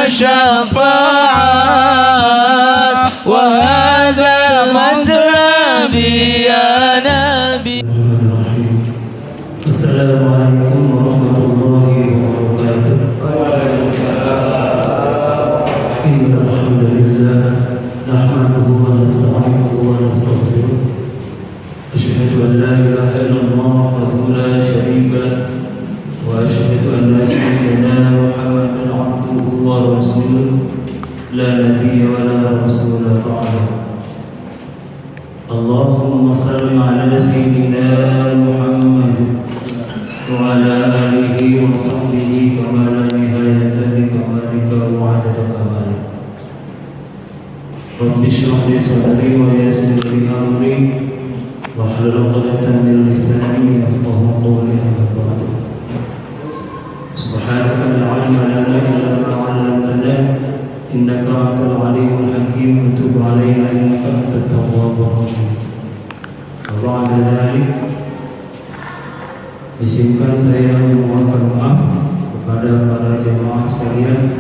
الشفاعات وهذا مطلبي يا نبي. السلام عليكم ورحمة الله وبركاته. إن الحمد لله نحمده ونستعينه ونستغفره. أشهد أن لا إله إلا الله وحده لا شريك له، وأشهد أن سيدنا محمدا عبده ورسوله لا نبي ولا رسول بعده. اللهم صل على سيدنا محمد وعلى آله وصحبه كما لا نهاية لكمالك وعدد كمالك. رب اشرح لي صدري ويسر لي أمري واحلل عقدة من لساني يفقهوا قولي. أما بعد، سبحانك لا علم لنا إلا ما علمتنا إنك أنت العليم الحكيم. وتب علينا إنك أنت التواب الرحيم. وبعد ذلك izinkan saya memohon maaf kepada para jemaah sekalian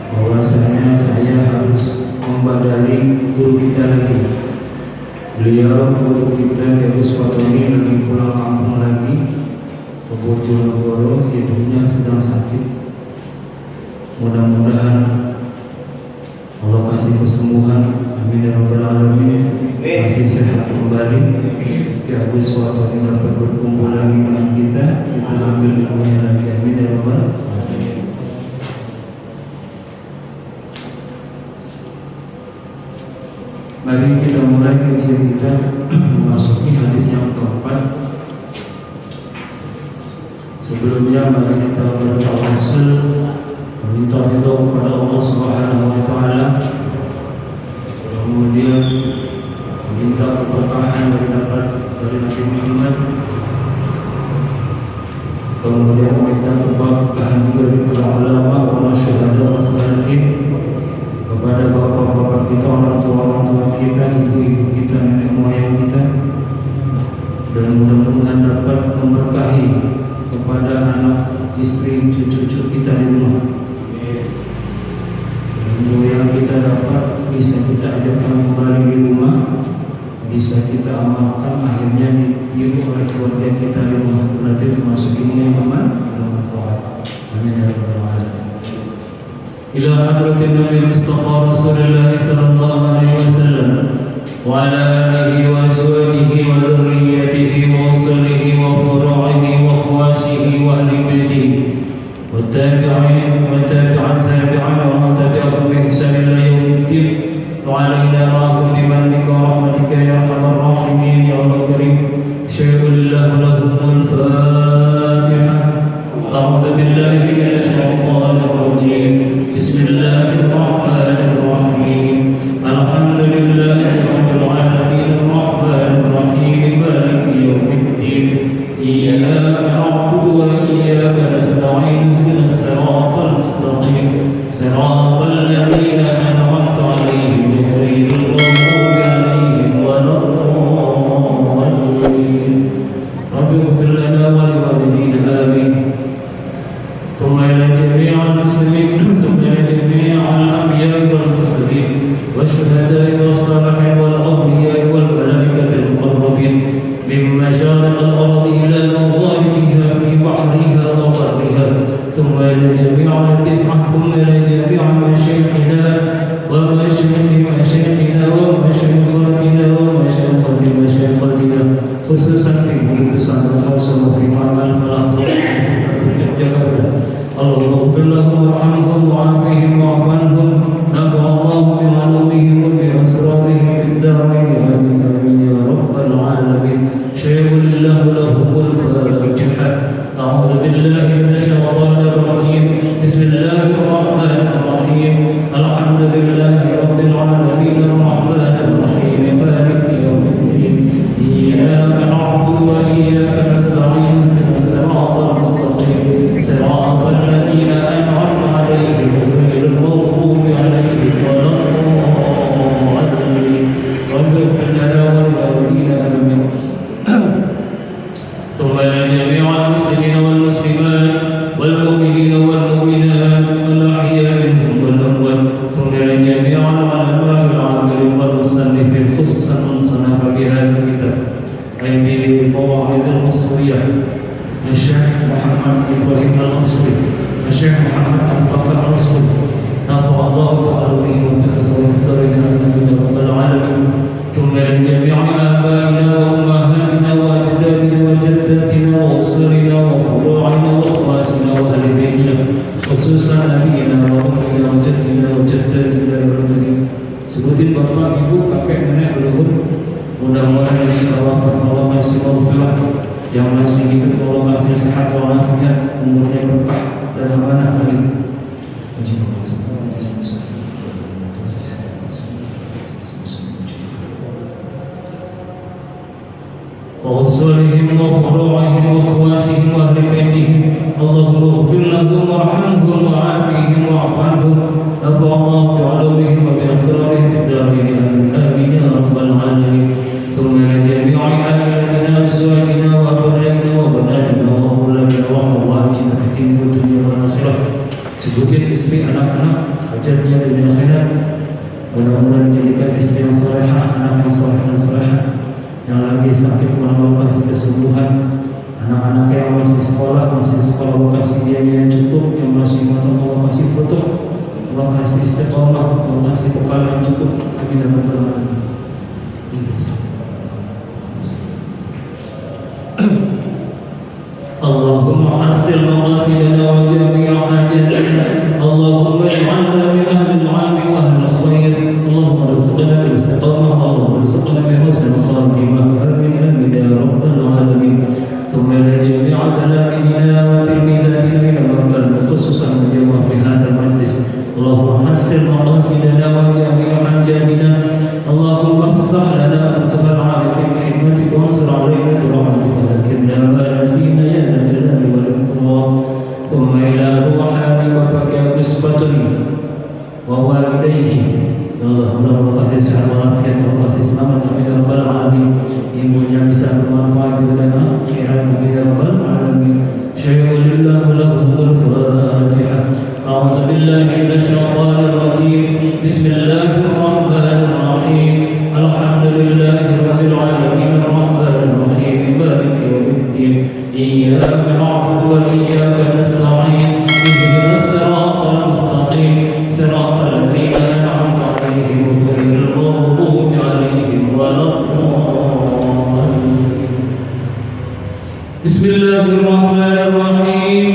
bahwasanya saya harus membadali guru kita lagi. Beliau guru kita Gus Fatoni lagi pulang kampung lagi ke Bojonegoro, ibunya sedang sakit. Mudah-mudahan Allah kasih kesembuhan, amin ya rabbal alamin. Masih sehat kembali. Ya Gus Fatoni dapat berkumpul lagi dengan kita ambil ilmunya lagi, amin ya rabbal alamin. Mari kita mulai kajian kita memasuki hadis yang keempat. Sebelumnya mari kita bertawassul meminta ridha kepada Allah Subhanahu wa taala, kemudian meminta keberkahan dari Nabi Muhammad, kemudian meminta keberkahan juga dari para ulama, para syuhada, as-salihin, kepada bapak-bapak kita, orang tua kita, ibu-ibu kita, nenek moyang kita, dan mudah-mudahan dapat memberkahi kepada anak, istri, cucu-cucu kita di rumah. Yang kita dapat bisa kita ajarkan kembali di rumah, bisa kita amalkan, akhirnya ditiru oleh keluarga kita di rumah. Berarti termasuk ini yang bermanfaat. Amin ya rabbal alamin. Ila hadratin Nabi Mustafa Rasulullah sallallahu alaihi wasallam wa ala alihi wa azwajihi wa dhurriyyatihi wa usrihi wa furu'ihi wa khawasihi wa ahli baitihi والتابعين وتابعا تابعا ومن تبعهم بإحسان إلى يوم الدين وعلينا معهم بمنك ورحمتك يا أرحم الراحمين يا الله الكريم. شهد الله لهم الفاتحة. أعوذ بالله من الشيطان الرجيم. بسم الله الرحمن الرحيم. الحمد لله رب العالمين الرحمن الرحيم مالك يوم الدين. إياك نعبد وإياك نستعين. الصراط المستقيم صراط الذين أنعمت عليهم غير المغضوب عليهم ولا الضالين. رب اغفر لنا ولوالدينا آمين. ثم إلى جميع المسلمين، ثم إلى جميع الأنبياء والمرسلين والشهداء والصالحين والأولياء والملائكة المقربين من مشارق الأرض إلى مغاربها في بحرها وبرها، ثم إلى جميع التسعة، ثم إلى جميع مشايخنا ومشايخ مشايخنا ومشايخاتنا ومشايخات مشايخاتنا، خصوصا في بلوكسان الخاصة وفي قرن الفلاح جاكرتا. اللهم اغفر لهم وارحمهم وعافهم واعف عنهم، نفع الله بعلومهم وبأسرارهم في الدارين، آمين آمين يا رب العالمين. شيخ الله لهم الفاتحة. أعوذ بالله من الشيطان الرجيم. بسم الله الرحمن الرحيم. الحمد لله رب العالمين الرحمن الرحيم مالك يوم الدين. إياك نعبد وإياك نستعين. الصراط المستقيم صراط الذين أنعمت عليهم غير المغضوب عليهم ولا الضالين. رب اغفر لنا khususan melaksanakan pagi hari kita di bawah Aidil Masuriyah Syekh Muhammad Ibrahim Al-Masuri, Syekh Muhammad Abu Bakar Al-Masuri, nafa'allahu ta'ala wa tahsawu darina min rabbil alamin. Thumma jami'a abaina wa ummahatina wa ajdadina wa jaddatina wa usrina wa furu'ina wa khawasina wa ahli baitina khususan nabiyina wa ummina wa jaddina wa jaddatina wa rahmatina. Sebutin bapak, ibu, kakek, nenek, leluhur, mudah-mudahan dari Allah masih maghfirah, yang masih hidup Allah kasih sehat walafiat, umurnya berkah dan amanah. Amin. وأصولهم وفروعهم وخواسهم وأهل بيتهم اللهم اغفر لهم وارحمهم وعافهم واعف عنهم نفع الله بعلومهم وبأسرارهم في الدارين آمين يا رب العالمين. ثم لجميع عائلتنا أزواجنا وأبنائنا وبناتنا وأولادنا وأخواتنا في الدين والدنيا والآخرة. Sebutin istri, anak-anak, hajatnya dunia akhirat. Mudah-mudahan dijadikan istri yang salehah, anak yang saleh dan salehah. Yang lagi sakit Allah kasih kesembuhan, anak-anak yang masih sekolah Allah kasih biaya yang cukup, yang masih motor Allah kasih putus, Allah kasih istiqomah, Allah kasih bekal yang cukup. Amin ya rabbal alamin. Allahumma hasil maqasidana wa jami'a hajatina, Allahumma ij'alna min ahli al-'ilmi wa ahli al-khair, Allahumma rizqna bil istiqamah, Allahumma rizqna bi husnil khatimah. Amin amin ya rabbal alamin. Thumma la jami'a talamidina wa tilmidatina ila markaz khususan menjawab fi hadzal majlis. Allahumma hasil maqasidana wa jami'a hajatina, Allahumma iftah lana abtuhal 'arifin bi hikmatik wa ansur 'alaina bi rahmatika lakina ma nasina ya jalal wal ikram. Thumma ila ruhani wa baqi usbatuni wa walidayhi, Allah kasih sehat walafiat, Allah kasih selamat. Amin ya rabbal alamin. Ibunya bisa bermanfaat di dunia akhirat. Amin ya rabbal alamin. Syai'ulillah lahumul Fatihah. A'udzu billahi minasy syaithanir rajim. Bismillahirrahmanirrahim. Alhamdulillahi rabbil alamin arrahmanir rahim maliki yaumiddin. Iyyaka na'budu wa iyyaka nasta'in. Ihdinas siratal mustaqim, siratal ladzina an'amta 'alaihim ghairil maghdubi 'alaihim waladdallin. Bismillahirrahmanirrahim.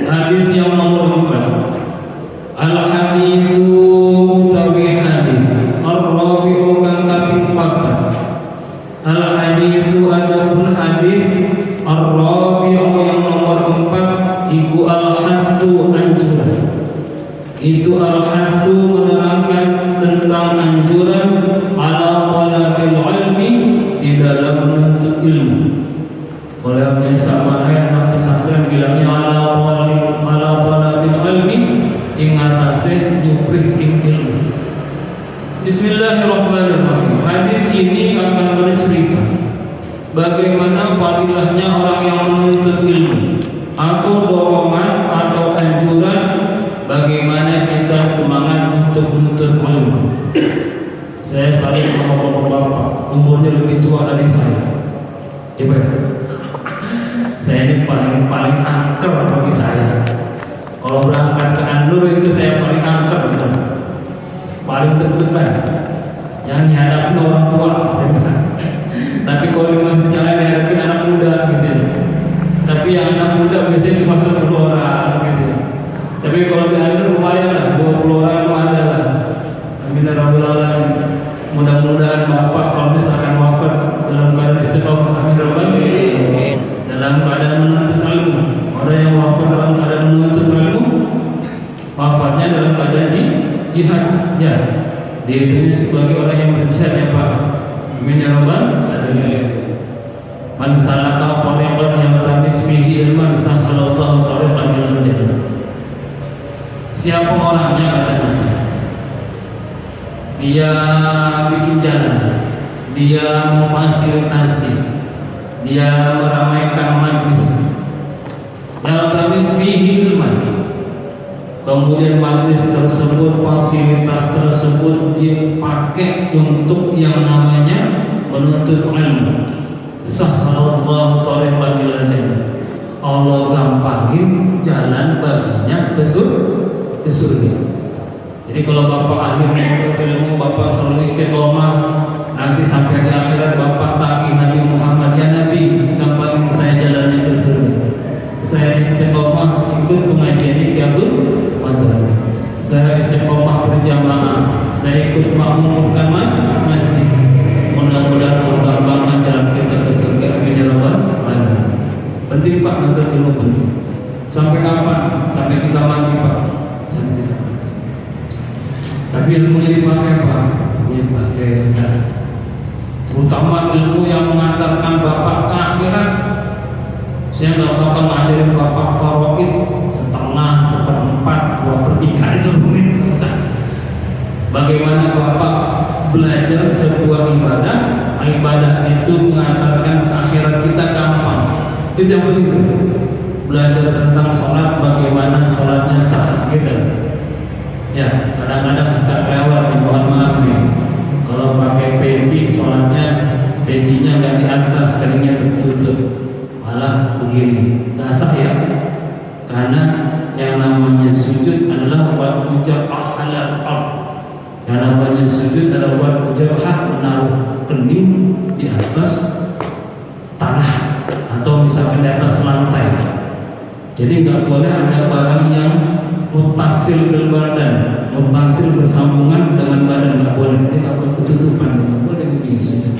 Hadis yang nomor 4. Al-haditsu tawi hadis ar-rabi'u kang kaping 4. Al-haditsu adapun hadis ar-rabi'u yang nomor 4 iku al-hassu anjuran. Itu al-hassu menerangkan tentang anjuran ala talabil ilmi, di dalam menuntut ilmu. Kalau yang sama anak pesantren bilangnya ala talabil ilmi, ingatase nyuprih ilmu. Bismillahirrahmanirrahim. Hadis ini akan bercerita bagaimana fadilahnya orang yang menuntut ilmu, atau dorongan atau anjuran bagaimana kita semangat untuk menuntut ilmu. Saya saling sama bapak-bapak, umurnya lebih tua dari saya. Coba ya. Saya ini paling angker bagi saya. Kalau berangkat ke Andur itu saya paling angker, betul. Paling deg-degan. Yang dihadapi orang tua, saya bilang. Tapi kalau di masjid jalan dihadapi anak muda, gitu ya. Tapi yang anak muda biasanya cuma 10 orang, gitu. Tapi kalau di Andur lumayan lah, 20 orang ada lah. Amin ya rabbal alamin. Mudah-mudahan bapak kalau misalkan wafat dalam keadaan istiqomah, amin ya rabbal alamin. Dalam keadaan menuntut ilmu. Orang yang wafat dalam keadaan menuntut ilmu, wafatnya dalam keadaan jihad. Ya, dia itu sebagai orang yang berjihad ya Pak. Amin ya rabbal alamin. Man salaka tariqan yaltamis fihi ilman sahhalallahu tariqan ilal jannah. Siapa orangnya katanya? Dia bikin jalan, dia memfasilitasi, dia meramaikan majlis. Yaltamis fihi ilman, kemudian majelis tersebut, fasilitas tersebut dipakai untuk yang namanya menuntut ilmu. Sahhalallahu tariqan ilal jannah. Allah gampangin jalan baginya ke surga. Jadi kalau Bapak akhirnya menuntut ilmu, Bapak selalu istiqomah, nanti sampai di akhirat Bapak tagih Nabi Muhammad, ya Nabi, gampangin saya jalannya ke surga. Saya istiqomah ikut pengajian di Kiabus Madura. Saya istiqomah berjamaah. Saya ikut makmumkan masjid. Mudah-mudahan Allah gampangkan jalan kita ke surga. Amin ya rabbal alamin. Penting Pak, menuntut ilmu penting. Sampai kapan? Sampai kita mati Pak. Sampai kita mati. Tapi ilmunya dipakai Pak. Ilmunya dipakai. Terutama ilmu yang mengantarkan Bapak ke akhirat. Saya nggak bakal ngajarin Bapak faraid setengah, seperempat, 2/3 itu mungkin bisa. Bagaimana Bapak belajar sebuah ibadah, ibadah itu mengantarkan ke akhirat kita gampang. Itu yang penting. Belajar tentang sholat, bagaimana sholatnya sah, gitu. Ya, kadang-kadang suka lewat, mohon maaf nih. Kalau pakai peci, sholatnya pecinya nggak di atas, keningnya tertutup. Malah begini, nggak sah ya, karena yang namanya sujud adalah wajah halal ard. Yang namanya sujud adalah wajah menaruh kening di atas tanah atau misalkan di atas lantai. Jadi nggak boleh ada barang yang mutasil bil badan, mutasil bersambungan dengan badan, nggak boleh. Ini nggak boleh ketutupan, nggak boleh begini sujud.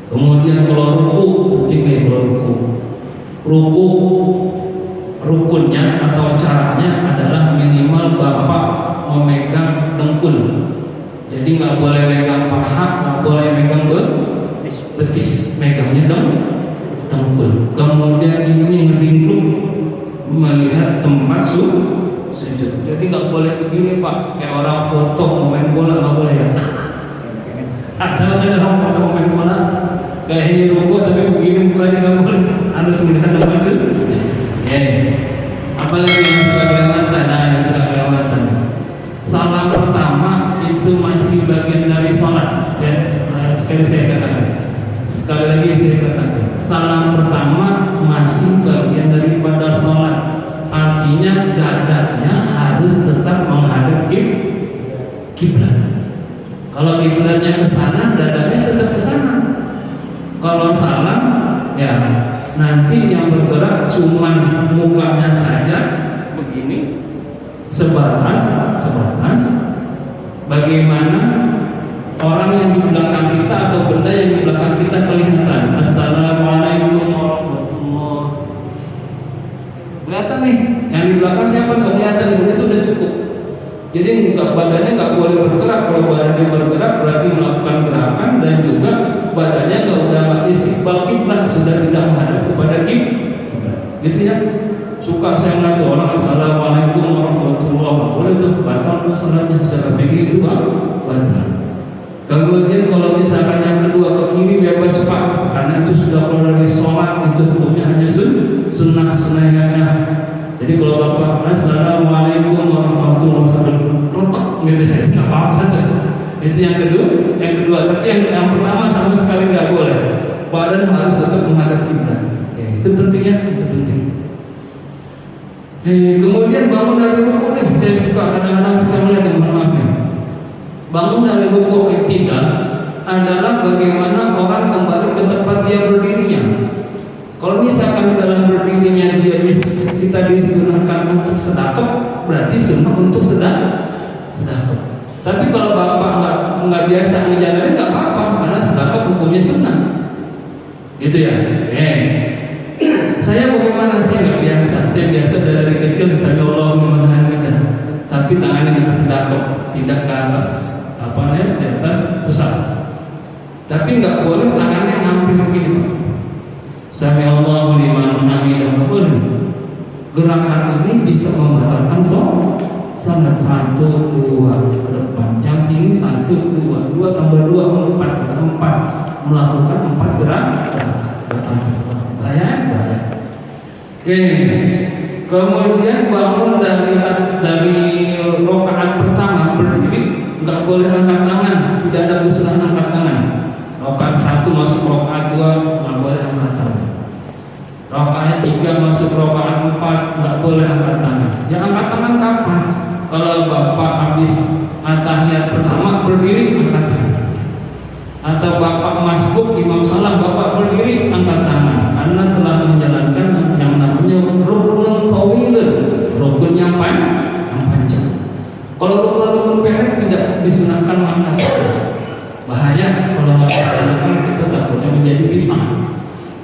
Kemudian kalau ruku, penting kalau ruku rukunnya atau caranya adalah minimal Bapak memegang dengkul. Jadi nggak boleh megang paha, nggak boleh megang betis, megangnya dengkul. Kemudian ini ngedingkluk melihat tempat sujud. Jadi nggak boleh begini Pak, kayak orang foto main bola, nggak boleh ya. Ada orang foto main bola kayak ini ruku tapi begini mukanya nggak boleh, harus melihat tempat sujud. Apalagi yang suka kelewatan, yang suka kelewatan. Salam pertama itu masih bagian dari sholat. Sekali lagi saya katakan, salam pertama masih bagian daripada sholat. Artinya dadanya harus tetap menghadap kiblat. Kalau kiblatnya ke sana, dadanya tetap ke sana. Kalau salam, ya nanti yang bergerak cuman mukanya saja begini, sebatas. Bagaimana orang yang di belakang kita atau benda yang di belakang kita kelihatan. Assalamualaikum warahmatullahi. Kelihatan nih, yang di belakang siapa nggak kelihatan, itu udah cukup. Jadi badannya nggak boleh bergerak. Kalau badannya bergerak berarti melakukan gerakan, dan juga badannya nggak istiqbal kiblat, sudah tidak menghadap kepada kiblat. Gitu ya. Suka saya ngeliat orang assalamualaikum warahmatullahi wabarakatuh, boleh tuh batal tuh salatnya secara fikih itu batal. Kemudian kalau misalkan yang kedua ke kiri bebas Pak, karena itu sudah keluar dari sholat, itu hukumnya hanya sunnah. Jadi kalau Bapak assalamualaikum warahmatullahi wabarakatuh, gitu ya, nggak apa-apa tuh. Itu yang kedua. Tapi yang pertama sama sekali nggak boleh. Badan harus tetap menghadap kiblat. Itu pentingnya, itu penting. Kemudian bangun dari ruku nih, saya suka kadang-kadang sekali lagi maaf nih. Bangun dari ruku ketiga adalah bagaimana orang kembali ke tempat dia berdirinya. Kalau misalkan dalam berdirinya kita disunahkan untuk sedekah, berarti sunnah untuk sedekah. Tapi kalau Bapak nggak biasa ngejalanin, nggak apa-apa, karena sedekah hukumnya sunnah. Gitu ya. Saya bagaimana? Saya nggak biasa. Saya biasa dari kecil Allah memahaminya. Tapi tangannya nggak sedekah, tidak ke atas di atas pusat. Tapi nggak boleh tangannya ngambil begini Pak. Sami Allahu liman hamidah, boleh. Gerakan ini bisa membatalkan sholat. 1, 2 ke depan. Yang sini 1, 2 tambah 2 4 melakukan 4 gerak. Bahaya. Oke. Kemudian bangun dari rakaat pertama berdiri, nggak boleh angkat tangan, tidak ada usulan angkat tangan. Rakaat 1 masuk rakaat 2 nggak boleh angkat tangan. Rakaat 3 masuk rakaat 4 nggak boleh angkat tangan. Yang angkat tangan kapan? Kalau bapak habis atahiyat pertama berdiri angkat tangan. Atau bapak masbuk imam salah bapak berdiri angkat tangan, karena telah menjalankan yang namanya rukun tawil, rukun yang panjang. Kalau rukun pendek tidak disunahkan angkat tangan. Bahaya kalau nggak disunahkan, kita takutnya menjadi bid'ah.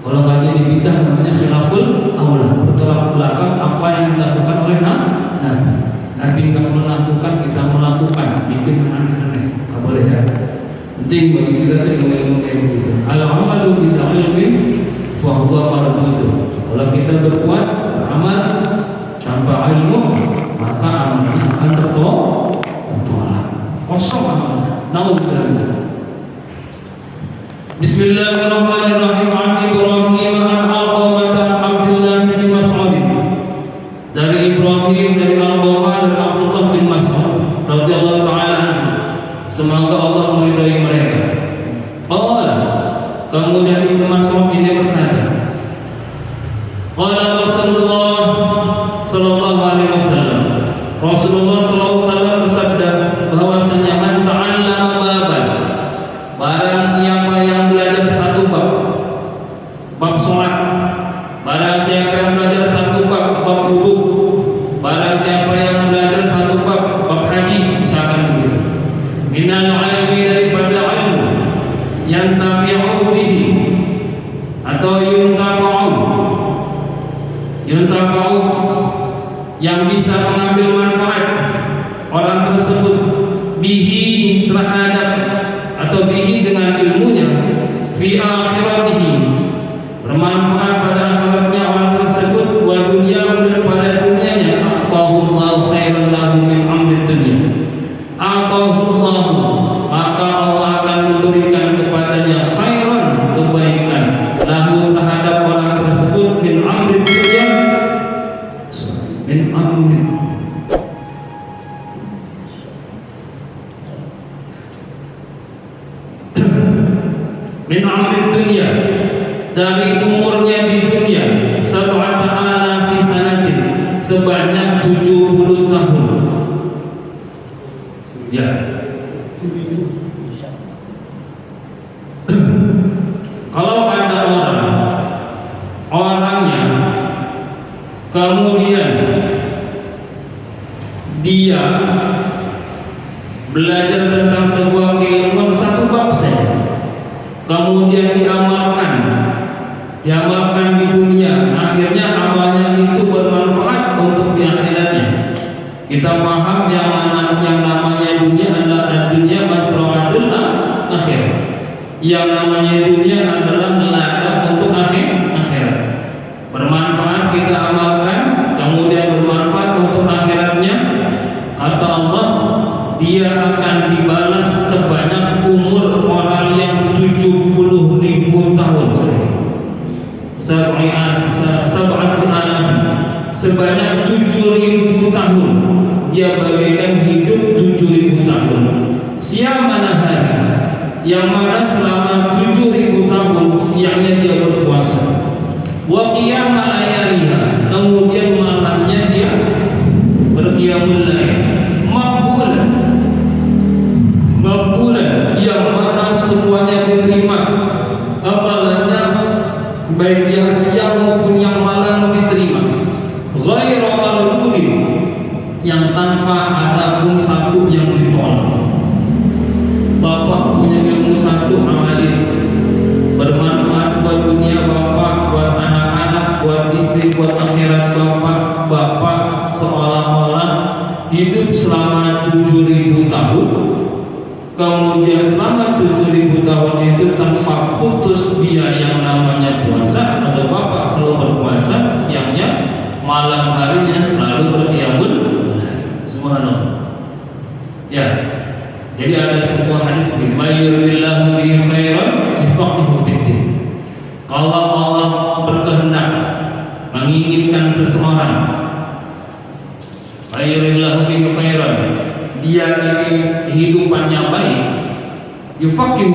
Kalau nggak jadi bid'ah namanya khilaful aula, bertolak belakang apa yang dilakukan oleh Nabi. Nabi nggak melakukan, kita melakukan, bikin aneh-aneh, nggak boleh ya. Penting bagi kita ilmu kayak begitu. Al-amalu bila ilmi wa huwa maradud. Kalau kita berbuat beramal tanpa ilmu, maka amalnya akan tertolak, kosong amalnya. Naudzubillah. Bismillahirrahmanirrahim. An Ibrahim an Alqamah Abdullah bin Mas'ud. Dari Ibrahim dari Alqamah dan Abdullah bin Mas'ud radhiyallahu taala anhu. Semoga Allah meridai mereka. Qala, kemudian Ibnu Mas'ud ini berkata, qala Rasulullah sallallahu alaihi wasallam, Rasulullah sallallahu alaihi wasallam bersabda bahwasanya man ta'allama baban, barang siapa yang belajar satu bab salat, barang siapa yang belajar satu bab wudu, barang siapa yang belajar satu bab haji, misalkan begitu. Minal ilmi, daripada ilmu, yang tafi'u bihi atau yuntafa'u, yang bisa mengambil manfaat orang tersebut, bihi terhadap atau bihi dengan ilmunya, fi akhiratihi, bermanfaat pada akhiratnya orang tersebut, wa dunya, dan pada dunianya, aqahullahu khairan lahu min amri dunya, aqahullahu, maka Allah akan memberikan kepadanya khairan, kebaikan, lahu terhadap orang tersebut, min amri dunya, min amri min amri dunya, dari umurnya di dunia, sab'ata alafi sanatin, sebanyak 70 tahun. Ya. Kalau ada orangnya kemudian dia belajar tentang sebuah keilmuan satu bab saja, kemudian diamalkan di dunia, akhirnya amalnya itu bermanfaat untuk di akhiratnya. Kita paham yang namanya dunia adalah dunia masrawatul akhir. Yang namanya dunia adalah ladang untuk akhirat. Bermanfaat kita amalkan, kemudian bermanfaat untuk akhiratnya. Kata Allah, dia akan dibalas sebanyak umur orang yang 70.000 tahun. Sebanyak 7.000 tahun, dia bagaikan hidup 7.000 tahun. Siang mana hari, yang mana selama 7.000 tahun siangnya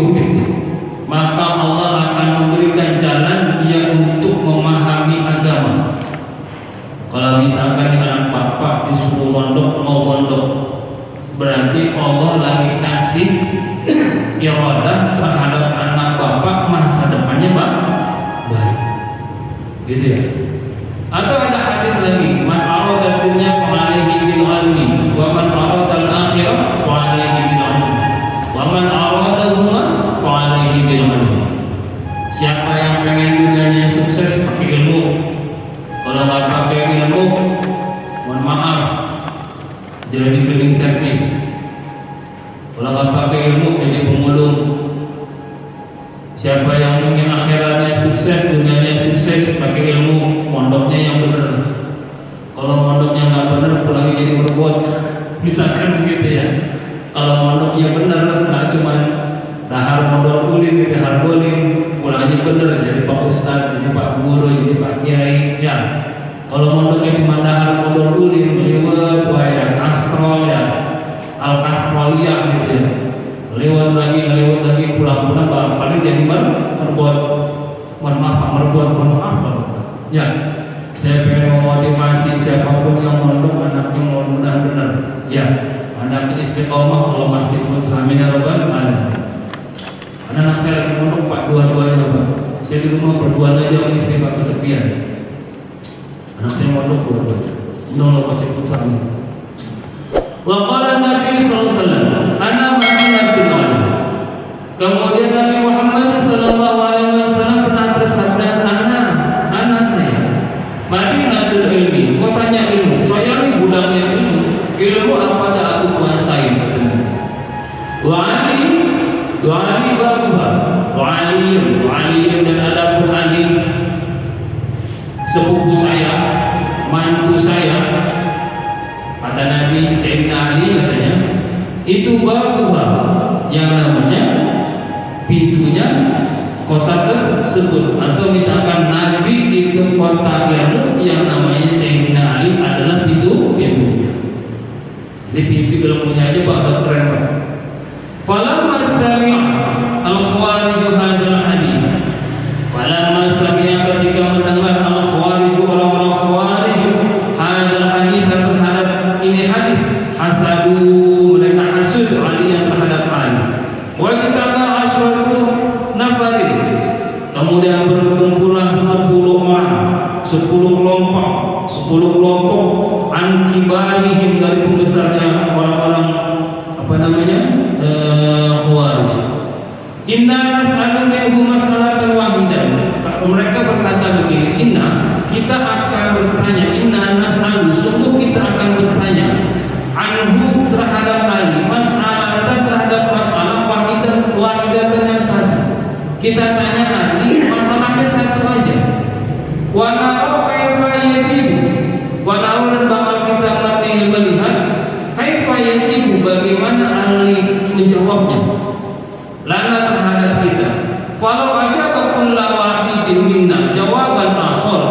yufaqihuhu fiddin. Maka Allah akan memberikan jalan dia untuk memahami agama. Kalau misalkan anak bapak disuruh mondok mau mondok, berarti Allah lagi kasih iradah terhadap anak bapak masa depannya baik, gitu ya. Atau ada hadis lagi, man arada dunya fa alaihi bil ilmi wa man arada al akhirah fa alaihi bil ilmi wa man aradahuma fa alaihi bil ilmi. Siapa yang pengen dunianya sukses pakai ilmu, kalau nggak pakai ilmu, mohon maaf, jadi cleaning service. Kalau nggak pakai ilmu, jadi pemulung. Siapa yang ingin akhiratnya sukses, dunianya sukses, pakai ilmu, mondoknya yang benar. Kalau mondoknya nggak benar, pulangnya jadi berbot. Misalkan begitu ya. Kalau mondoknya benar, nggak cuma dahar modal ulin, dahar bolin, pulangnya benar, jadi Pak Ustadz, jadi Pak Guru, jadi Pak Kiai. Ya. Kalau mondoknya cuma dahar modal ulin, lewat, ya, kastrol ya, al-kastroliyah gitu ya. Lewat lagi, pulang-pulang paling jadi merbuat, mohon maaf. Ya, saya pengen memotivasi siapapun yang mondok, anaknya mudah-mudahan benar. Ya, anaknya istiqomah, kalau masih amin ya rabbal alamin. Anak saya lagi mondok Pak, dua-duanya Pak. Saya di rumah berdua aja sama istri Pak, kesepian. Anak saya mondok dua-duanya. Mudah-mudahan masih amin. Wa qala Nabi sallallahu alaihi wasallam, ana madinatul ilm. Kemudian Nabi Muhammad sallallahu alaihi wasallam pernah bersabda, ana saya madinatul ilmi, kotanya ilmu. Saya ini gudangnya ilmu. Ilmu apa aja aku kuasai. Wa ali babuha, wa ali dan adapun ali sepupu saya, mantu saya. Kata Nabi Sayyidina Ali katanya, itu babuha, yang namanya pintunya kota tersebut. Atau misalkan Nabi itu kota itu yang namanya Sayyidina Ali adalah pintunya. Jadi pintu ilmunya aja Pak, udah keren Pak. Falamma sami'a al-khawarij hadzal hadis, falamma sami'a, ketika mendengar al-khawarij, orang-orang khawarij, hadzal hadis, terhadap ini hadis, hasadu, mereka hasud Ali yang terhadap Ali. Wajtama asyratu nafarin, kemudian berkumpullah 10 orang, 10 kelompok an kibarihim, dari pembesarnya orang-orang khawarij. Inna nas'alu minhum mas'alatan wahidah. Mereka berkata begini, kita akan bertanya, inna nas'alu, sungguh kita akan bertanya, anhu, terhadap Ali, mas'alatan, terhadap masalah wahidatan yang satu. Kita tanya Ali, masalahnya satu aja. Wa na'u kaifa yajibu, wa na'u, dan bakal kita melihat kaifa yajibu, bagaimana Ali menjawabnya lana terhadap kita. Falau ajaba kullu wahidin minna jawaban akhar,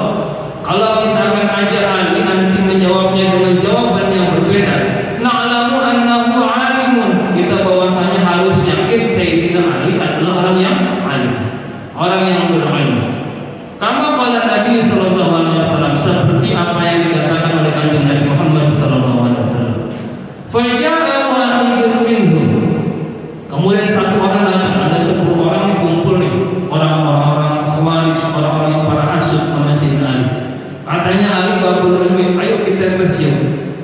kalau misalkan aja Ali nanti menjawabnya dengan jawaban yang berbeda, na'lamu annahu alimun, kita bahwasanya harus yakin Sayyidina Ali adalah orang yang alim, orang yang berilmu. Kama qala Nabi sallallahu alaihi wasallam, seperti apa yang dikatakan oleh Kanjeng Nabi Muhammad sallallahu alaihi wasallam. Faja'a wahidun minhum, kemudian satu orang datang, ada 10 orang nih kumpul nih, orang-orang khawarij, orang-orang yang para hasud sama Sayyidina Ali. Katanya Ali babul ilmi, ayo kita tes yuk,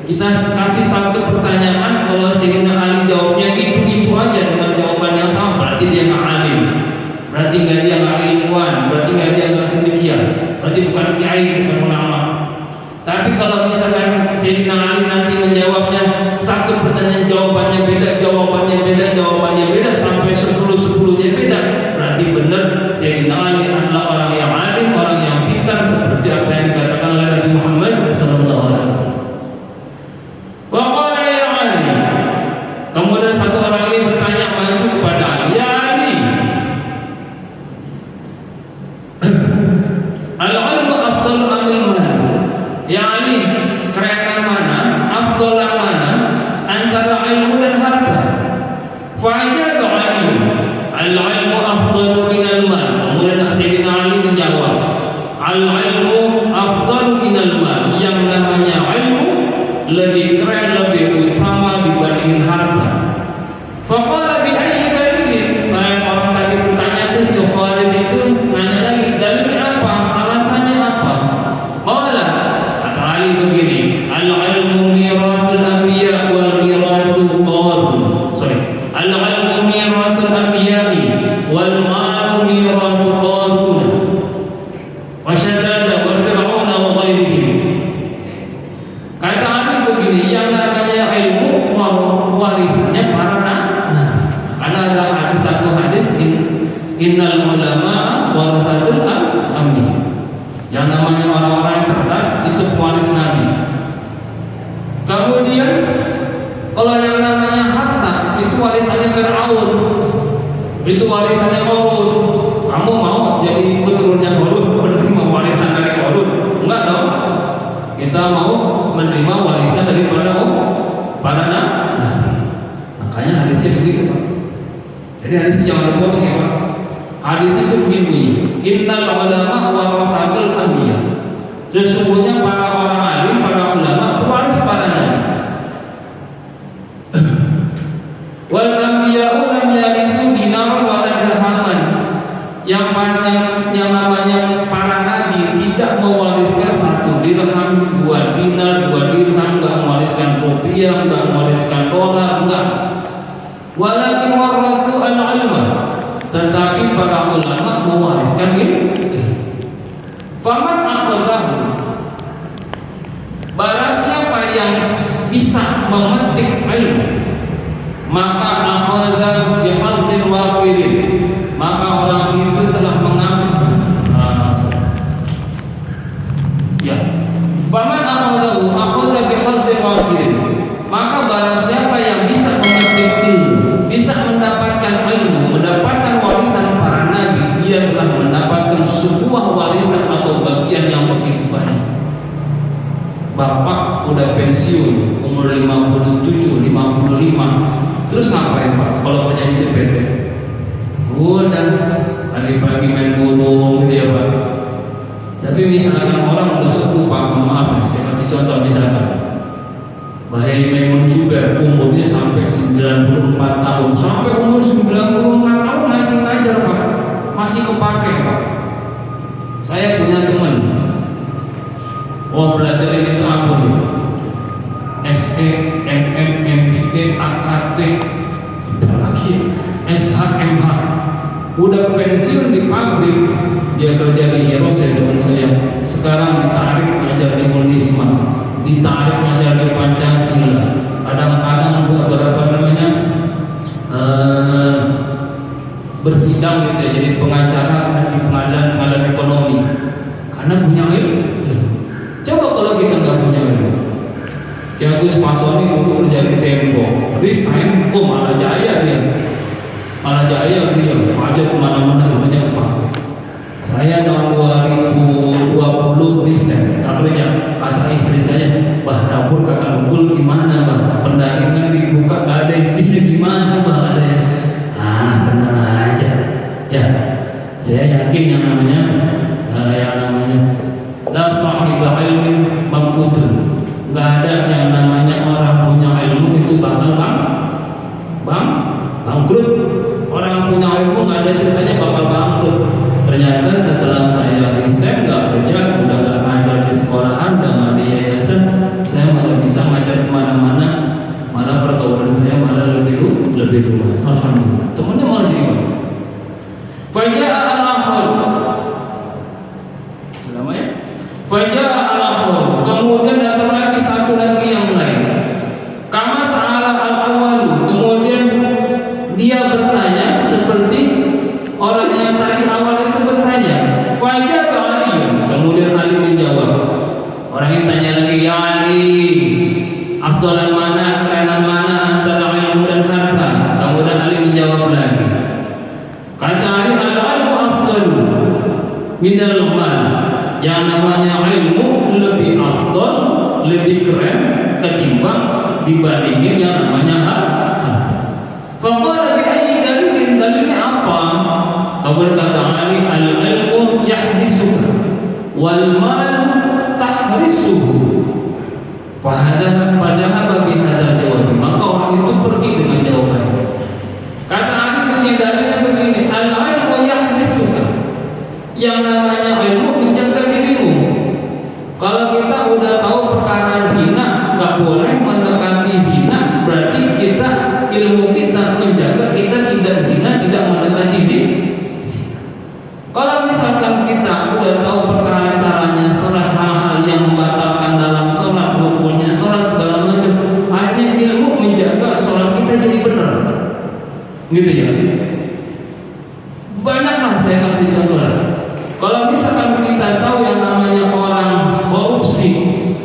kita kasih satu pertanyaan, kalau Sayyidina Ali jawabnya itu aja dengan jawaban yang sama, berarti dia nggak alim, berarti nggak dia nggak ilmuwan, berarti nggak dia nggak cendekia, berarti bukan kiai, bukan ulama. Tapi kalau misalkan Sayyidina Ali nanti menjawabnya satu pertanyaan, jawabannya beda, sampai 10-10-nya beda, berarti benar Sayyidina Ali adalah orang yang alim, orang yang pintar, seperti apa yang dikatakan oleh Nabi Muhammad sallallahu alaihi wasallam. Wa qala ya Ali, kemudian satu orang ini bertanya maju kepada Ali, ya Ali, Innal ulama warasatul anbiya. Yang namanya orang-orang cerdas itu pewaris Nabi. Kemudian kalau yang namanya harta itu warisannya Fir'aun, itu warisannya Qarun. Kamu mau jadi keturunannya Qarun, menerima warisan dari Qarun? Enggak dong. Kita mau menerima warisan daripada para nabi. Makanya hadisnya begitu, Pak. Jadi hadisnya jangan dipotong ya, Pak. Hadisnya itu begini, innal ulama warasatul anbiya. Sesungguhnya para orang alim, para ulama pewaris para nabi. Wal anbiya'u lam yarithu dinaran wa la dirhaman. Yang namanya para nabi tidak mewariskan 1 dirham, 2 dinar, 2 dirham, enggak mewariskan rupiah, enggak mewariskan dolar, enggak. Walakin warasu al-ilma. Tetapi para ulama mewariskan ilmu. Faman akhadahu, barang siapa yang bisa memetik ilmu, maka akhadha bihadzin wafirin, maka orang itu telah mengambil faman akhadahu akhadha bihadzin wafirin, maka barang siapa yang bisa memetik ilmu, bisa mendapatkan ilmu, mendapatkan warisan para nabi, dia telah mendapatkan sebuah warisan atau bagian yang begitu banyak. Bapak udah pensiun umur 57, 55, terus ngapain Pak kalau penyanyi di PT? Udah pagi-pagi main burung gitu ya Pak. Tapi misalkan orang udah sepuh Pak, maaf ya, saya kasih contoh misalkan Bahai Maimun Zubair umurnya sampai 94 tahun, sampai umur 94 tahun masih ngajar Pak, masih kepake Pak. Saya punya teman, belajar ini itu apa nih? SE, MM, MBA, AKT, apalagi SHMH. Udah pensiun di pabrik, dia kerja di Hero, saya teman saya. Sekarang ditarik ngajar di Unisma, ditarik ngajar di Pancasila. Kadang-kadang beberapa namanya bersidang gitu ya, jadi pengacara di pengadilan ekonomi. Karena punya ilmu. Coba kalau kita nggak punya ilmu, Ki Agus Fatoni dulu kerja di Tempo, resign, malah jaya dia, aja kemana-mana banyak Pak. Saya tahun 2020 resign, akhirnya kata istri saya, bah dapur kakak Lukul gimana bah, pendaringan dibuka gak ada isinya gimana bah katanya. Tenang aja, ya saya yakin yang namanya la sahiba ilmin mamkutun, nggak ada yang namanya orang punya ilmu itu bakal bangkrut. Orang punya ilmu nggak ada ceritanya bakal bangkrut. Ternyata setelah saya resign nggak kerja, udah nggak ngajar di sekolahan, nggak ngajar di yayasan, saya malah bisa ngajar kemana-mana, malah pergaulan saya malah lebih luas. Alhamdulillah. Temennya malah jadi baik. Faja'a al-akhir, Faja'a al-akhir, kemudian datang lagi satu lagi yang lain. Kama sa'ala al-awwalu, kemudian dia bertanya seperti orang yang tadi awal itu bertanya. Faja'a Ali, kemudian Ali menjawab. Orang yang tanya lagi, ya Ali, afdalan mana, kerenan mana antara ilmu dan harta? Kemudian Ali menjawab lagi. Kata Ali, al-ilmu afdalu minal mal. Yang namanya ilmu lebih afdal, lebih keren ketimbang dibandingin yang namanya harta. Faqala bi ayyi dalilnya apa? Kemudian kata Ali, al-ilmu yahdisuka wal malu tahrisuhu. Fadhahaba bihadzal jawab. Maka orang itu pergi dengan jawaban. Kata Ali punya dalilnya begini, al-ilmu yahdisuka. Yang namanya ilmu menjaga dirimu. Kalau kita udah tahu perkara zina, nggak boleh mendekati zina, berarti kita ilmu kita menjaga kita tidak zina, tidak mendekati zina. Kalau misalkan kita udah tahu perkara caranya sholat, hal-hal yang membatalkan dalam sholat, rukunnya sholat segala macam, akhirnya ilmu menjaga sholat kita jadi benar. saya kasih contoh lah. Kalau misalkan kita tahu yang namanya orang korupsi,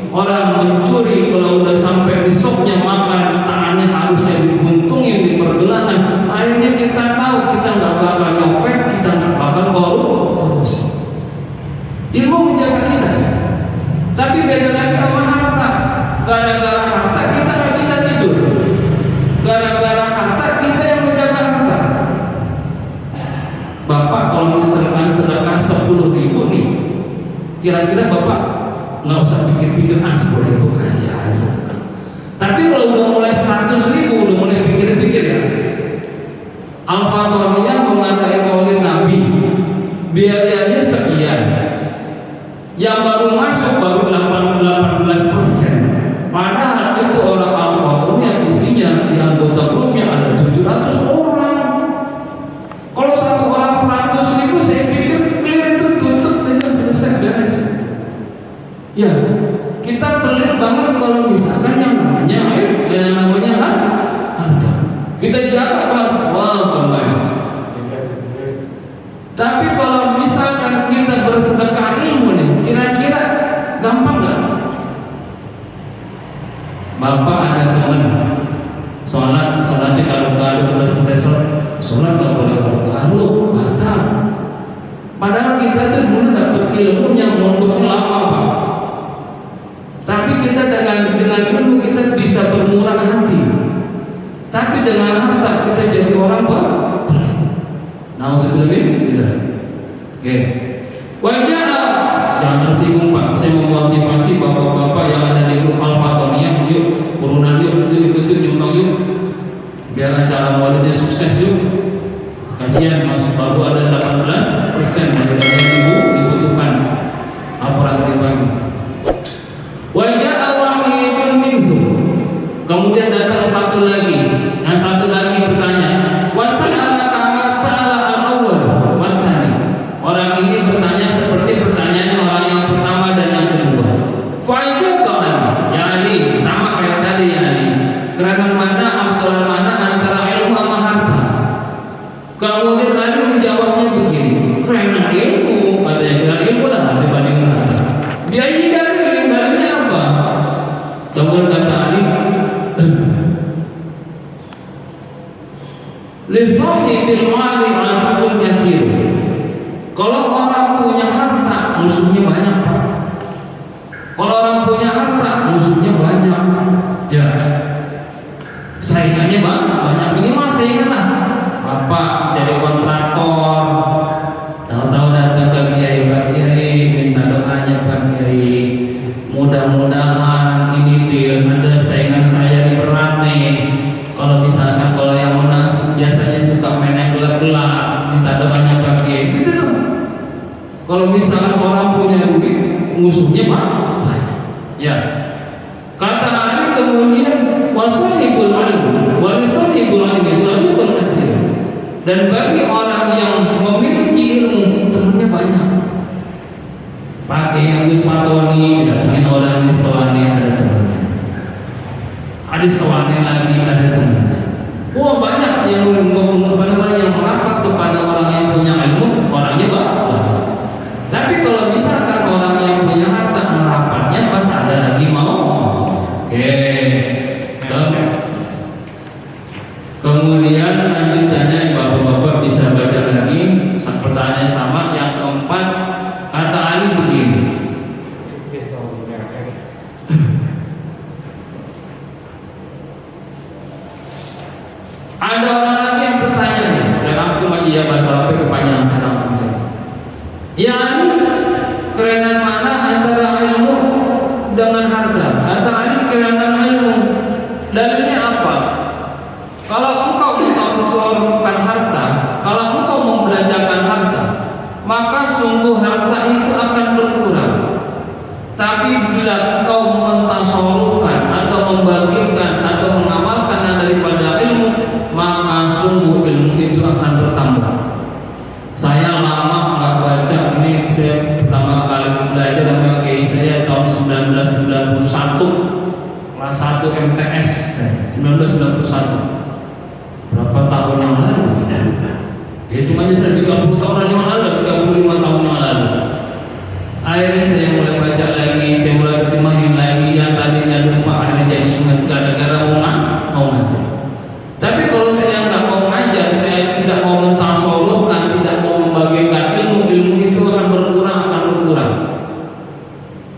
orang mencuri, kalau udah sampai besoknya makan tangannya harusnya dibuntungi di pergelangan, akhirnya kita tahu kita nggak bakal nyopet, kita nggak bakal korupsi. Ilmu menjaga kita. Tapi beda lagi sama harta. Gara-gara harta kita nggak bisa tidur. Gara-gara harta kita yang menjaga harta. Bapak kalau misalkan sedekah 10.000 nih, kira-kira bapak nggak usah pikir-pikir 10.000 kasih aja. Tapi kalau udah mulai 100.000 udah mulai pikir-pikir ya. Al-Fatihah mengadakan maulid Nabi, biayanya sekian. Yang baru masuk baru 18%. Padahal itu orang Al-Fatihah isinya di anggota grupnya ada 700 orang. Kalau satu orang 100.000 saya pikir clear itu tutup itu selesai guys. Ya, kita pelit banget kalau misalkan yang namanya harta. Kita jaga banget, wow kembali. Tapi kalau misalkan kita bersedekah ilmu nih, kira-kira gampang nggak? Bapak ada teman sholatnya kalau udah selesai sholat nggak boleh kalau batal. Padahal kita tuh dulu dapat ilmu yang mondoknya lama Pak. Tapi kita dengan ilmu kita bisa bermurah hati. Tapi dengan harta kita jadi orang Nauzubillah. Tidak. Oke. Wajah jangan tersinggung Pak. Saya memotivasi bapak-bapak yang ada di grup Al-Fatihah, yuk urunan yuk ikut nyumbang yuk. Biar acara maulidnya sukses yuk. Kasihan masuk baru ada 18% dari ibu dibutuhkan laporan dari pagi. Wajah wahidun minhum. Kemudian datang satu lagi. Nah satu lagi bertanya, wasala kama sala al-awwal wasani. Orang ini bertanya seperti pertanyaannya orang yang pertama dan yang kedua. Fa'ijabah yani sama kayak tadi yani. Kerana mana afdal mana antara ilmu sama harta. Kemudian Ali menjawabnya begini, kerana ilmu, katanya kerana ilmu lah dibanding harta. Biaya dalilnya apa? Kemudian kata Ali, lisahibil mali aduun katsir. Kalau orang punya harta, musuhnya banyak Pak. Kalau orang punya harta, musuhnya banyak. Ya, saingannya banyak. Minimal saingan lah. Bapak jadi kontraktor, tahu-tahu datang ke Kiai, Pak Kiai minta doanya Pak Kiai. Mudah-mudahan ini deal. Ada saingan saya di berat nih. Kalau misalkan kalau yang menang biasanya suka main yang gelap-gelap, minta doanya Pak Kiai. Itu tuh. Kalau misalkan orang punya duit, musuhnya banyak. Ya. Kata Ali kemudian wasahibul ilmi, wasahibul ilmi sadiqul katsir. Dan bagi orang yang memiliki ilmu, temannya banyak. Pakai yang wismatoni, datangin orang wiswani ada temannya. Ada sewani lagi ada temannya. Wah banyak yang merapat kepada orang yang punya ilmu, orangnya banyak. Tapi kalau misalkan orang yang punya harta merapatnya pas ada lagi mau. Oke. Kemudian lanjutannya bapak-bapak bisa baca lagi pertanyaan sama yang keempat. Kata Ali begini, ada orang lagi yang bertanya nih, saya rangkum aja ya bahasa Arab kepanjangan saya rangkum aja. Ya Ali, kerenan mana antara ilmu dengan harta? Kata Ali kerenan ilmu. Dalilnya apa? Kalau engkau mengorbankan harta, kalau engkau membelanjakan harta, maka sungguh harta itu akan berkurang. Tapi bila engkau mentasawufkan atau membagikan atau mengamalkan yang daripada ilmu, maka sungguh ilmu itu akan bertambah. Saya lama nggak baca ini, saya pertama kali belajar sama kiai saya tahun 1991, kelas 1 MTS saya, 1991. Berapa tahun yang lalu? Ya cuma 30 tahun yang lalu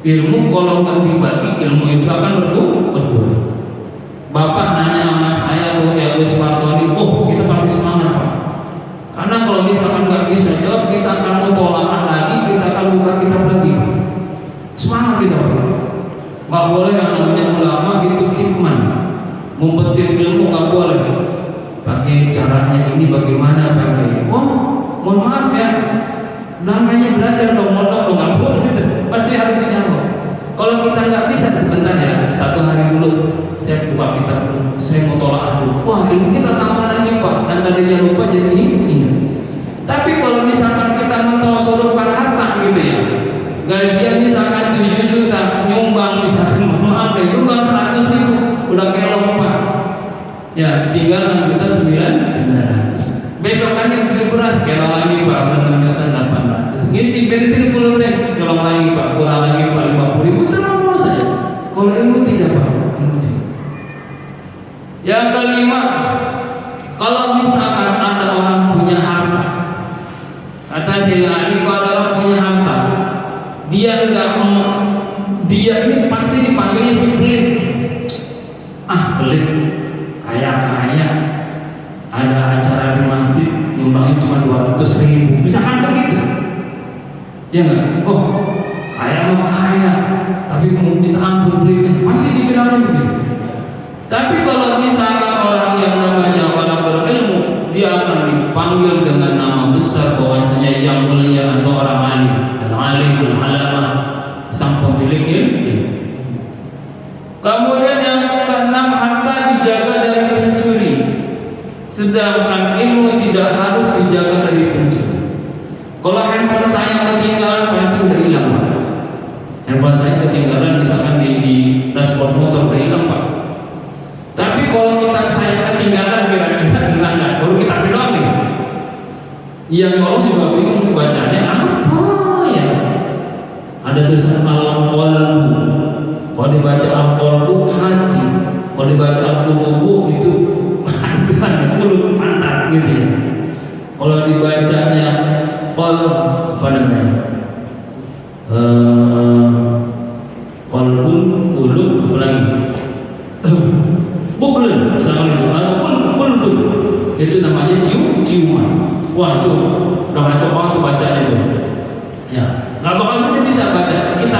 Ilmu kalau nggak dibagi, ilmu itu akan berkurang. Bapak nanya sama saya, tuh kayak Gus Martoni, oh kita pasti semangat Pak. Karena kalau misalkan nggak bisa jawab, kita akan mutolaah lagi, kita akan buka kitab lagi. Semangat kita Pak. Nggak boleh yang namanya ulama itu kitman, ngumpetin ilmu nggak boleh. Pakai caranya ini bagaimana pakai? Oh, mohon maaf ya, namanya belajar dong, mondok nggak boleh gitu. Pasti harus dijawab. Kalau kita nggak bisa sebentar ya, satu hari dulu saya buka kitab dulu, saya mau tolak dulu. Wah, ilmu kita tambah lagi Pak, yang tadinya lupa jadi ingat. Tapi kalau misalkan kita mentausurufkan harta gitu ya, gajian misalkan 7 juta, nyumbang misalkan maaf deh, nyumbang 100.000, udah kayak lompat. Ya, tinggal 6.900. Besokannya beli beras, kelong lagi Pak, 6.800. Ngisi bensin full tank, kelong lagi Pak, kurang lagi Pak 50.000, terus saja. Kalau ilmu tidak Pak, ilmu tidak. Yang kelima, kalau misalkan ada orang punya harta, kata Sayyidina Ali, kalau ada orang punya harta, dia ini pasti dipanggilnya si pelit. Ah pelit, kaya. Ada acara di masjid, nyumbangnya cuma 200.000, misalkan begitu. Ya nggak? Oh, kaya, tapi mau minta ampun pelitnya, pasti dibilangnya begitu. Tapi kalau misalkan orang yang namanya orang berilmu, dia akan dipanggil dengan nama besar, bahwasanya yang mulia atau orang alim, al-alim, al-alamah, sang pemilik ilmu. Kemudian yang keenam, harta dijaga dari pencuri, sedangkan ilmu tidak harus dijaga dari pencuri. Kalau handphone saya ketinggalan, pasti udah hilang Pak. Handphone saya ketinggalan misalkan di dashboard motor, udah hilang Pak. Tapi kalau kitab saya ketinggalan, kira-kira hilang nggak? Baru kitab doang nih. Yang orang juga bingung bacanya apa ya? Ada tulisan al-qalbu. Kalau dibaca al-qalbu hati, kalau dibaca al-qulubu itu mulut pantat gitu ya. Kalau dibacanya qalb, apa namanya? Qalbun, qulub, apa lagi? Bukan, Bulbul itu namanya ciuman. Wah itu udah ngaco banget tuh bacanya itu. Ya, nggak bakal kita bisa baca. Kita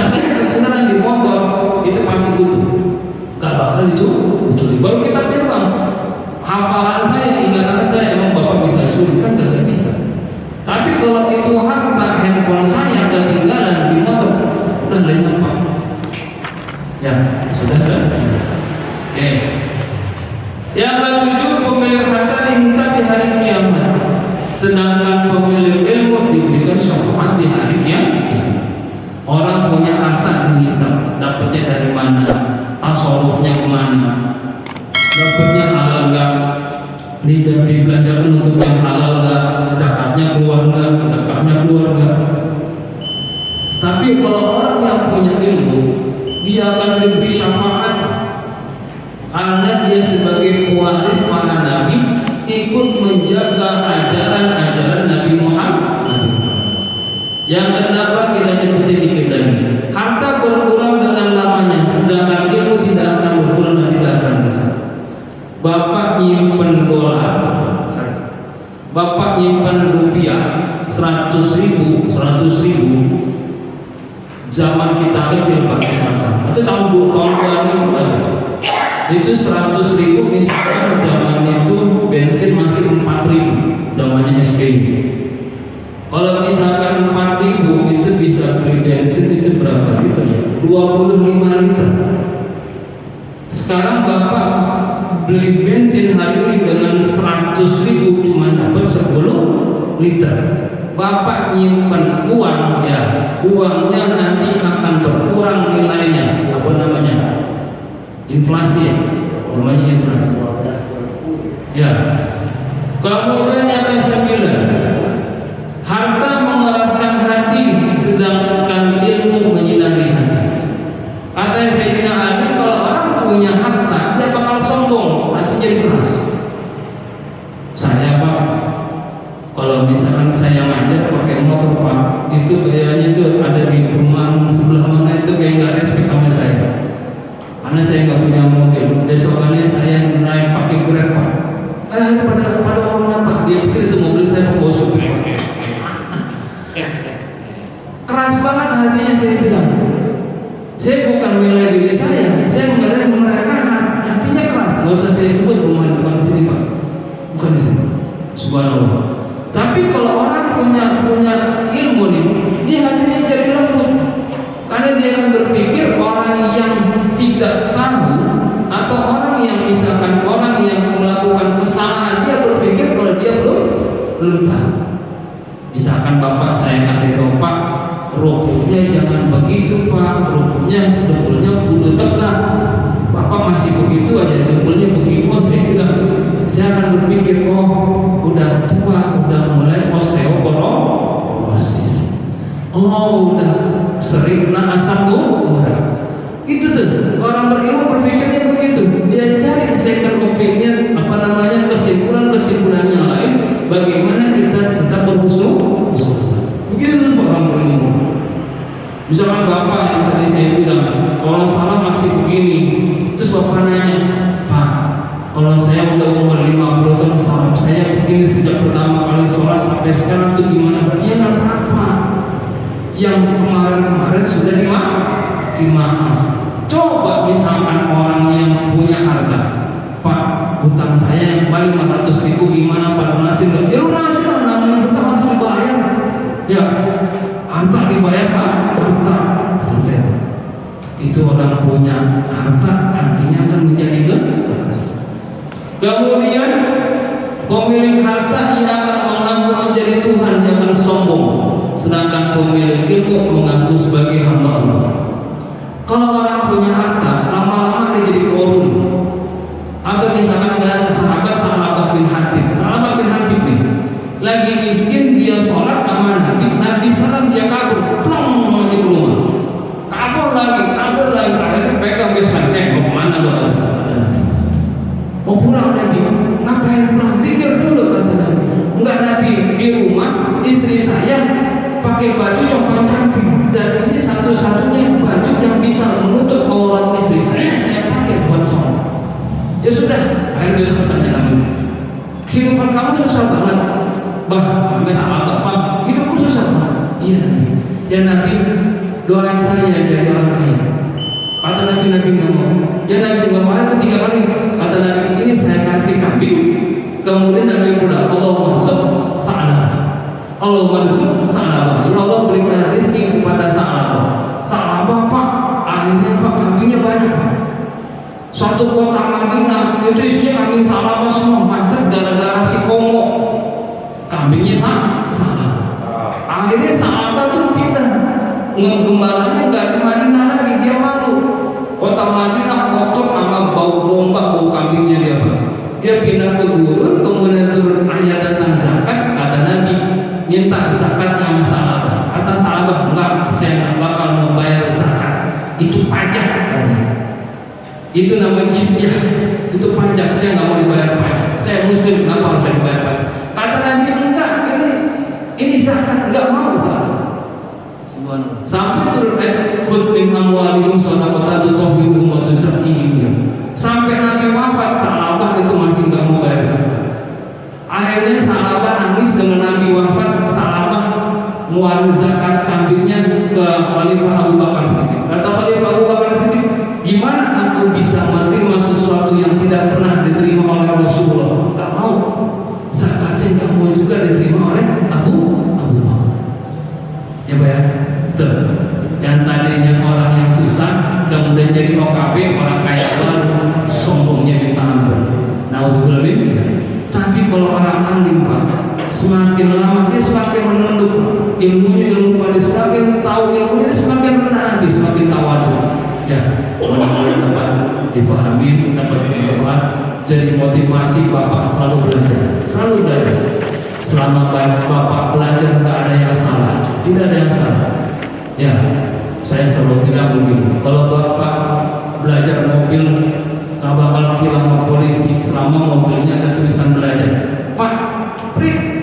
beneran di motor itu pasti butuh. Nggak bakal dicuri. Baru kita bilang hafalan saya, ingatan saya, emang bapak bisa curi kan? Nggak bisa. Tapi kalau itu harta, handphone saya ketinggalan di motor, udah lenyap Pak. Ya, sudah kan? Oke. Yang ketujuh, pemilik harta dihisab di hari kiamat, sedangkan pemilik ilmu diberikan syafaat di hari kiamat. Orang punya harta dihisab, dapatnya dari mana, tasawufnya kemana, dapatnya halal nggak, dibelanjakan untuk yang halal nggak, zakatnya keluar nggak, sedekahnya keluar nggak. Tapi kalau orang yang punya ilmu, dia akan diberi syafaat. Karena dia sebagai pewaris para nabi, ikut menjaga ajaran-ajaran Nabi Muhammad. Yang kenapa kita sebutin dikit lagi, harta berkurang dengan lamanya, sedangkan ilmu tidak akan berkurang dan tidak akan besar. Bapak nyimpen dolar, bapak nyimpen rupiah 100.000, zaman kita kecil Pak, misalkan itu tahun 2000 aja. Itu 100.000 misalkan zaman itu bensin masih 4.000, zamannya SBY. Kalau misalkan 4.000 itu bisa beli bensin itu berapa liter ya? 25 liter. Sekarang bapak beli bensin hari ini dengan 100.000 cuma dapat 10 liter. Bapak nyimpan uang ya, uangnya nanti akan berkurang nilainya. Apa namanya? Inflasi ya, namanya inflasi. Ya. Kemudian yang ke-9, harta mengeraskan hati, sedangkan ilmu menyinari hati. Kata Sayyidina Ali, kalau orang punya harta, dia bakal sombong, hatinya jadi keras. Saya Pak, kalau misalkan saya ngajak pakai motor Pak, itu kayaknya itu ada di perumahan sebelah mana itu kayak nggak banget hatinya. Saya bilang, saya bukan menilai diri saya menilai mereka hatinya keras. Nggak usah saya sebut bukan di sini Pak, bukan di sini. Subhanallah. Tapi kalau orang punya ilmu nih, dia hatinya jadi lembut. Karena dia akan berpikir orang yang tidak tahu atau orang yang misalkan orang yang melakukan kesalahan, dia berpikir kalau dia belum tahu. Misalkan bapak saya kasih tahu, Pak, rokoknya jangan begitu Pak, rokoknya dengkulnya udah tegak. Bapak masih begitu aja, dengkulnya begitu. Saya akan berpikir, oh udah tua, udah mulai osteoporosis, oh udah sering kena asam urat. Itu tuh orang berilmu berpikirnya begitu. Dia cari second opinion, kesimpulan yang lain, bagaimana kita tetap berhusnuzon. Begitu tuh orang berilmu. Misalkan bapak yang tadi saya bilang, kalau salah masih begini, terus bapak nanya, Pak, kalau saya udah umur 50 tahun salah saya begini sejak pertama kali sholat sampai sekarang tuh gimana? Ya nggak apa-apa. Yang kemarin sudah dimaaf. Coba misalkan orang yang punya harta, Pak, hutang saya yang paling 500.000 gimana Pak, lunasin nggak? Ya lunasin, namanya hutang harus dibayar. Ya, harta dibayar Pak, harta selesai. Itu orang punya harta artinya akan menjadi keras. Kemudian pemilik harta ia akan mengaku menjadi Tuhan, dia akan sombong. Sedangkan pemilik ilmu mengaku sebagai hamba Allah. Kalau orang punya harta, lama-lama dia jadi korun. Atau misalkan ada sahabat Sa'labah bin Hatib nih, lagi miskin dia sholat sama Nabi salam dia kabur, plong di rumah, kabur lagi, akhirnya pegang besar, mau kemana lo ada sahabat Nabi? Mau pulang Nabi, ngapain pulang? Zikir dulu kata Nabi. Enggak Nabi, di rumah istri saya pakai baju compang-camping dan ini satu-satunya baju yang bisa menutup aurat istri saya pakai buat sholat. Ya sudah, akhirnya dia tanya Nabi, kehidupan kamu susah banget, sampai salah Pak, hidupku susah banget. Iya Nabi. Ya Nabi, doain saya jadi orang kaya. Kata Nabi nggak mau. Ya Nabi nggak mau. Ketiga kali kata Nabi, ini saya kasih kambing. Kemudian Nabi pula, Allah masuk Sa'labah. Allah masuk Sa'labah. Ya Allah berikan rezeki kepada Sa'labah Pak. Akhirnya Pak, kambingnya banyak Pak. Satu kota Madinah itu isinya kambing Sa'labah semua, macet gara-gara si Kongo. Kambingnya Sa'labah. Akhirnya Sa'labah tuh pindah. Gembalanya nggak di Madinah lagi, dia malu. Kota Madinah kotor sama bau domba, bau kambingnya dia Pak. Dia pindah ke gurun, kemudian turun ayat tentang zakat. Kata Nabi, minta zakatnya sama Sa'labah. Kata Sa'labah, enggak, saya nggak bakal membayar zakat. Itu pajak katanya. Itu namanya jizyah, itu pajak. Saya nggak mau dibayar pajak. Saya muslim, kenapa harus saya dibayar pajak? Kata Nabi, enggak, ini zakat, enggak mau Sa'labah. Sampai turun khudh min amwalihim shadaqatan tutahhiruhum wa tuzakkihim. Sampai Nabi wafat, Sa'labah itu masih nggak mau bayar zakat. Akhirnya Sa'labah nangis dengan Nabi wafat. Sa'labah ngeluarin zakat kambingnya ke Khalifah Abu Bakar Siddiq. Kata Khalifah Abu Bakar Siddiq, gimana aku bisa menerima sesuatu yang tidak pernah diterima oleh Rasulullah? Gak mau. Zakatnya gak mau juga diterima oleh Abu Bakar. Ya Pak ya. Yang tadinya orang yang susah kemudian jadi OKB, orang kaya baru, sombongnya minta ampun. Nauzubillah. Tapi kalau orang alim Pak, semakin lama dia semakin menunduk, ilmunya Pak, dia semakin tahu ilmunya, dia semakin rendah hati, semakin tawadu. Ya, mudah-mudahan dapat dipahami, dapat dimanfaat, jadi motivasi Bapak selalu belajar. Selama Bapak belajar tidak ada yang salah, tidak ada yang salah. Ya, saya selalu tidak begini. Kalau Bapak belajar mobil, nggak bakal tilang sama polisi selama mobilnya ada tulisan belajar. Pak,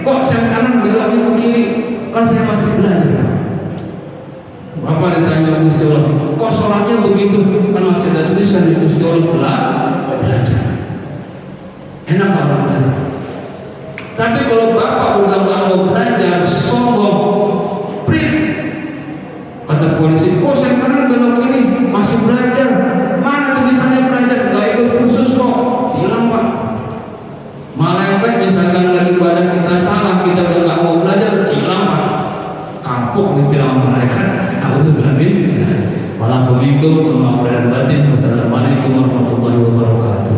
kok sen kanan beloknya ke kiri? Kan saya masih belajar. Bapak ditanya Gusti Allah, kok sholatnya begitu? Kan masih ada tulisan di Gusti Allah, belajar. Enak orang belajar. Tapi kalau Bapak udah nggak mau belajar, sombong, sama malaikat. A'udzubillahi min walafu minkum wa ma'afiran batin. Wassalamualaikum warahmatullahi wabarakatuh.